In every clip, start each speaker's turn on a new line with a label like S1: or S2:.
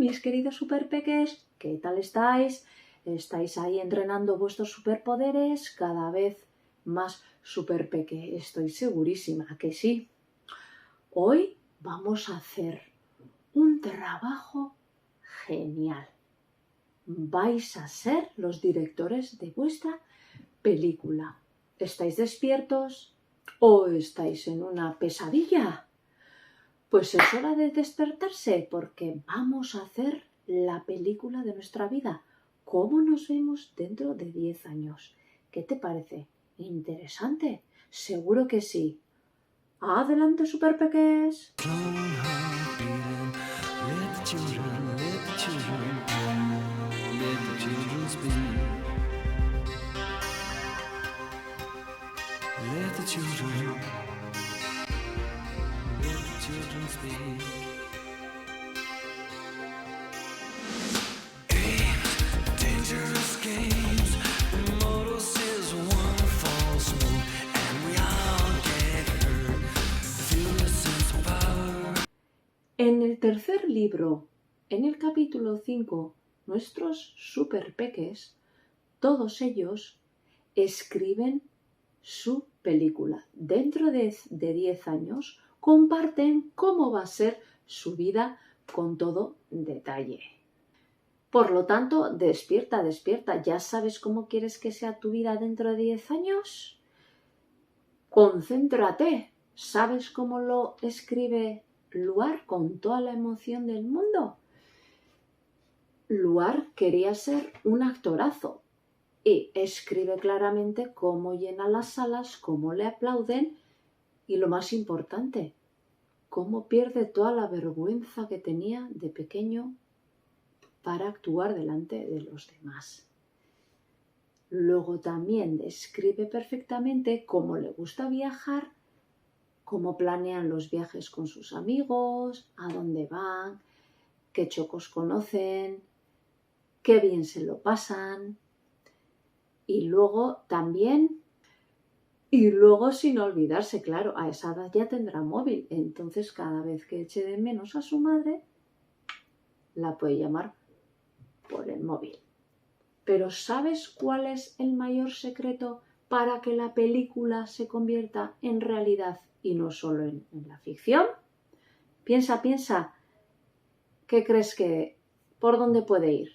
S1: mis queridos superpeques, ¿qué tal estáis? ¿Estáis ahí entrenando vuestros superpoderes? Cada vez más superpeque, estoy segurísima que sí. Hoy vamos a hacer un trabajo genial. Vais a ser los directores de vuestra película. ¿Estáis despiertos o estáis en una pesadilla? Pues es hora de despertarse porque vamos a hacer la película de nuestra vida. ¿Cómo nos vemos dentro de 10 años? ¿Qué te parece? ¿Interesante? Seguro que sí. ¡Adelante, superpeques! En el tercer libro, en el capítulo 5, nuestros superpeques, todos ellos escriben su película. Dentro de 10 años comparten cómo va a ser su vida con todo detalle. Por lo tanto, despierta, despierta. ¿Ya sabes cómo quieres que sea tu vida dentro de 10 años? Concéntrate. ¿Sabes cómo lo escribe Luar con toda la emoción del mundo? Luar quería ser un actorazo y escribe claramente cómo llena las salas, cómo le aplauden y, lo más importante, cómo pierde toda la vergüenza que tenía de pequeño para actuar delante de los demás. Luego también describe perfectamente cómo le gusta viajar, cómo planean los viajes con sus amigos, a dónde van, qué chocos conocen, qué bien se lo pasan. Y luego sin olvidarse, claro, a esa edad ya tendrá móvil, entonces cada vez que eche de menos a su madre, la puede llamar por el móvil. Pero ¿sabes cuál es el mayor secreto para que la película se convierta en realidad y no solo en la ficción? Piensa, ¿qué crees por dónde puede ir?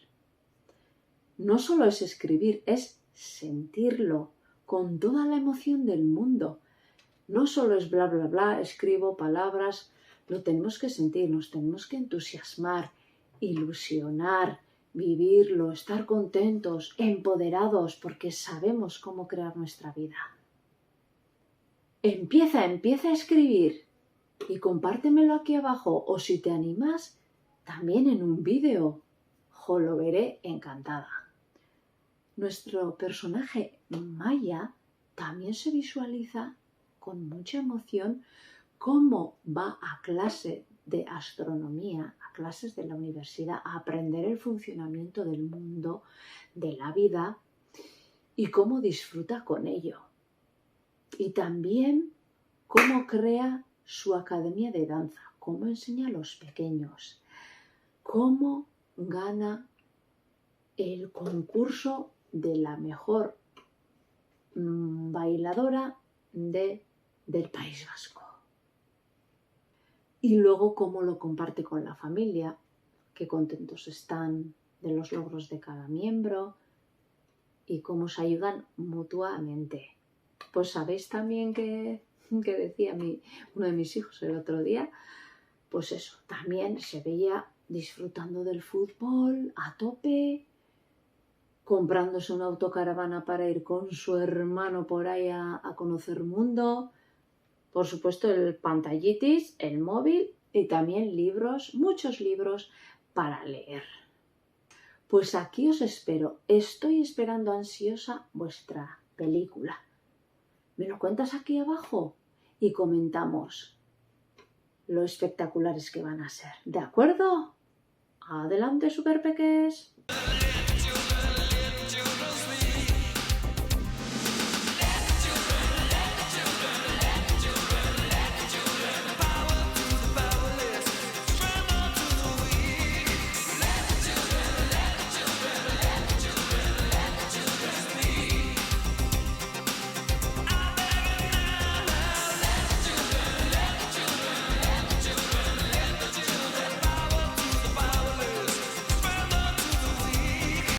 S1: No solo es escribir, es sentirlo con toda la emoción del mundo. No solo es bla, bla, bla, escribo palabras, lo tenemos que sentir, nos tenemos que entusiasmar, ilusionar, vivirlo, estar contentos, empoderados, porque sabemos cómo crear nuestra vida. Empieza a escribir y compártemelo aquí abajo, o si te animas, también en un vídeo. Lo veré encantada. Nuestro personaje Maya también se visualiza con mucha emoción cómo va a clase de astronomía, a clases de la universidad, a aprender el funcionamiento del mundo, de la vida y cómo disfruta con ello. Y también cómo crea su academia de danza, cómo enseña a los pequeños, cómo gana el concurso de la mejor bailadora del País Vasco. Y luego cómo lo comparte con la familia, qué contentos están de los logros de cada miembro y cómo se ayudan mutuamente. Pues sabéis también que decía uno de mis hijos el otro día, pues eso, también se veía disfrutando del fútbol a tope, comprándose una autocaravana para ir con su hermano por ahí a conocer mundo. Por supuesto, el pantallitis, el móvil y también libros, muchos libros para leer. Pues aquí os espero. Estoy esperando ansiosa vuestra película. ¿Me lo cuentas aquí abajo? Y comentamos lo espectaculares que van a ser. ¿De acuerdo? ¡Adelante, superpeques!